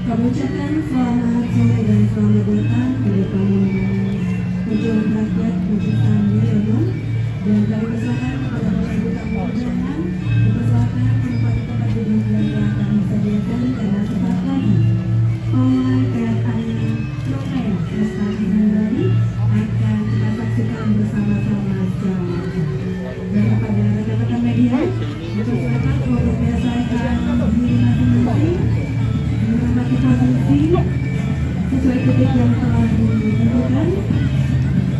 Kami ucapkan selamat sore dan selamat datang kepada pejuang rakyat Kejutan Milenium dan kami persilakan kepada Bapak Ibu tamu undangan dipersilakan tempat-tempat duduk yang akan disediakan karena sesaat lagi pawai keretanya Novel Prestasi Handali akan kita saksikan bersama-sama secara langsung. Dan kepada rekan-rekan media dipersilakan untuk menyelesaikan diri masing-masing menempati posisi sesuai titik yang telah ditentukan,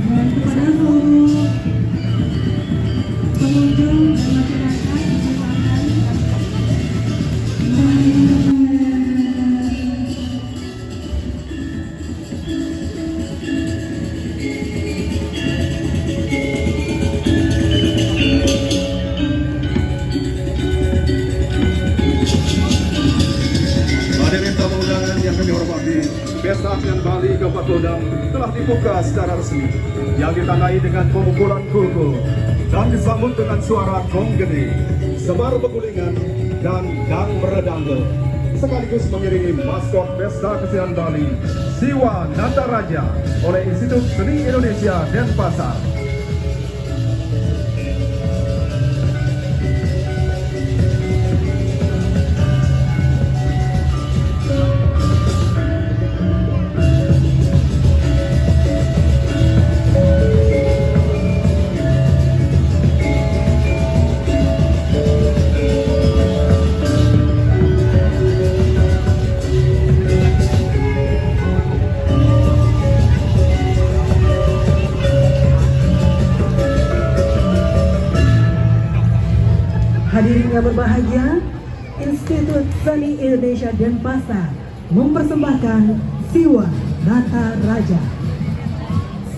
dan kepada seluruh pengunjung dan masyarakat dipersilakan Hadirin tamu undangan yang kami hormati, Pesta Asean Bali ke-46 telah dibuka secara resmi, yang ditandai dengan pemukulan kuku dan disambut dengan suara gong gede, sebar pegulingan, dan dang meredangge, sekaligus mengiringi maskot Pesta Kesenian Bali, Siwa Nataraja, oleh Institut Seni Indonesia Denpasar. hadirin yang berbahagia, Institut Seni Indonesia Denpasar mempersembahkan Siwa Nataraja.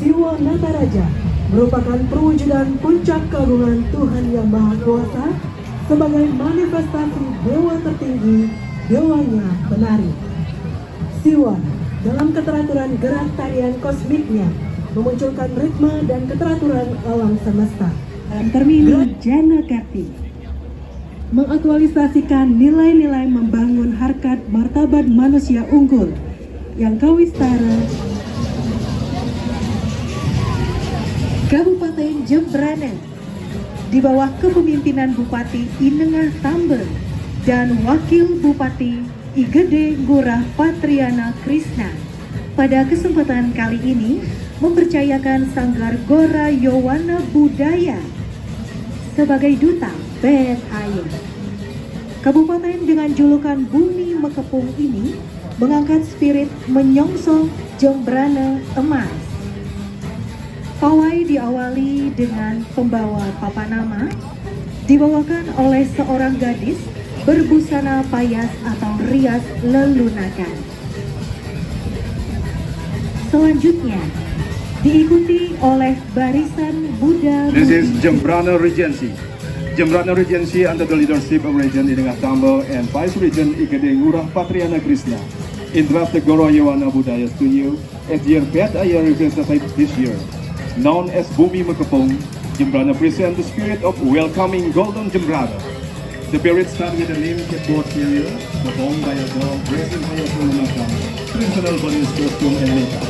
Siwa Nataraja merupakan perwujudan puncak keagungan Tuhan Yang Maha Kuasa sebagai manifestasi dewa tertinggi, dewanya penari. Siwa dalam keteraturan gerak tarian kosmiknya memunculkan ritme dan keteraturan alam semesta. Dalam termini Jana Karti mengaktualisasikan nilai-nilai membangun harkat martabat manusia unggul yang kawistara. Kabupaten Jembrana di bawah kepemimpinan Bupati Inengah Tambe dan Wakil Bupati Igede Ngurah Patriana Krisna pada kesempatan kali ini mempercayakan Sanggar Gora Yowana Budaya sebagai duta band air. Kabupaten dengan julukan Bumi Mekepung ini mengangkat spirit menyongsong Jembrana Emas. Pawai diawali dengan pembawa papanama, dibawakan oleh seorang gadis berbusana payas atau rias lelunakan. Selanjutnya diikuti oleh barisan Buddha. This is Jembrana Regency. Jembrana Regency under the leadership of Regent Inengah Tambe and Vice Regent Igede Ngurah Patriana Krisna interrupt the Goro Yowana Budaya Studio at their bed air representative this year. Known as Bumi Mekepung, Jembrana present the spirit of welcoming Golden Jembrana. The parade starts with the name board area, performed by a girl dressed in high menggunakan traditional Balinese costume and makeup,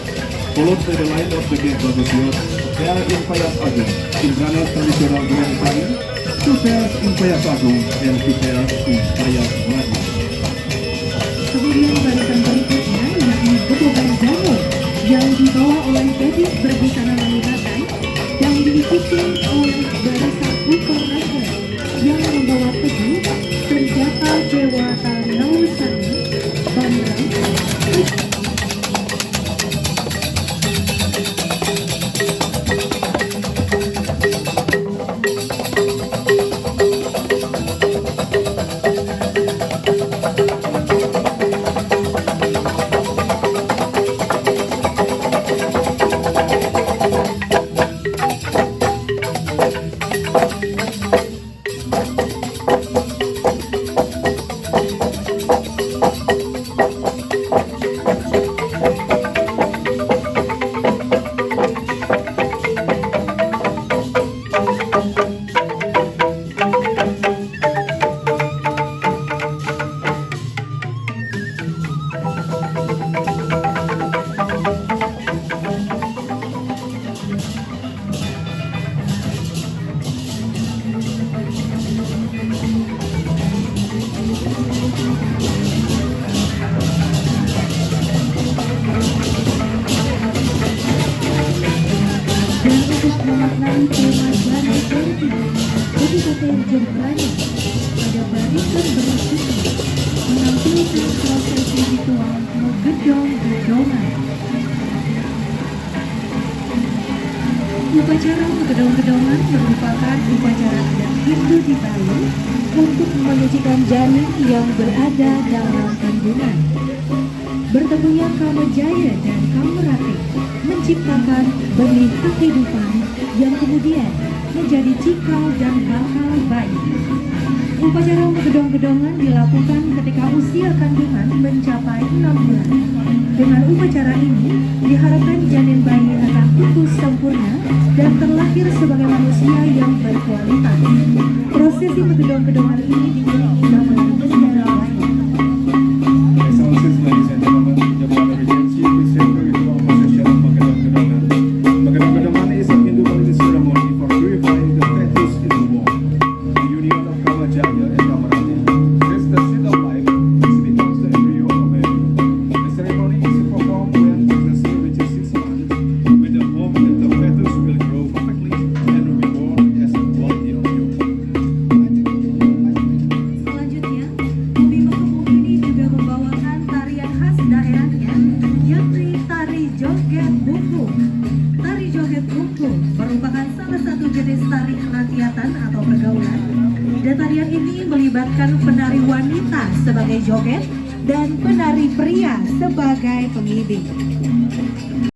followed by the line of the gate Bagosios, there in Payas Agung, Jembrana traditional Grand Sari, two pairs in Payas Agung and two pairs in Payas Madu. Kemudian barisan berikutnya yakni Getukan Jamu yang dibawa oleh gadis berbusana lelunakan yang diikuti oleh barisan Bukor Raja yang membawa teguh senjata Dewa Tanawusani Bambang. memaknai tema Jana Politik Kabupaten Jembrana pada barisan berikutnya menampilkan prosesi ritual menggedong-gedongan. Upacara menggedong-gedongan merupakan upacara adat Hindu di Bali untuk menyucikan janin yang berada dalam kandungan. Bertemunya Kamajaya dan Kamerati menciptakan benih kehidupan yang kemudian menjadi cikal dan bakal bayi. Upacara menggedong-gedongan dilakukan ketika usia kandungan mencapai 6 bulan. Dengan upacara ini, diharapkan janin bayi akan tumbuh sempurna dan terlahir sebagai manusia yang berkualitas. Prosesi menggedong-gedongan ini dimiliki nama sejarah lain. Excellencies, ladies and gentlemen, Jembrana Regency present the ritual procession of Magadong-Gedongan. Magadong-Gedongan is a Hindu religious ceremony for purifying the fetus in the womb. The union of Kamajaya and Kamarati is the seed of life, which becomes the embryo of a baby. The ceremony is performed when pregnancy reaches 6 months, with the hope that the fetus will grow perfectly and will be born as a quality of you. Selanjutnya, Bumi Mekemuk ini juga membawakan tarian khas daerahnya, yakni tari joget bungku. Tari joget bungku merupakan salah satu jenis tari kerakyatan atau pergaulan. Dan tarian ini melibatkan penari wanita sebagai joget dan penari pria sebagai pengibing.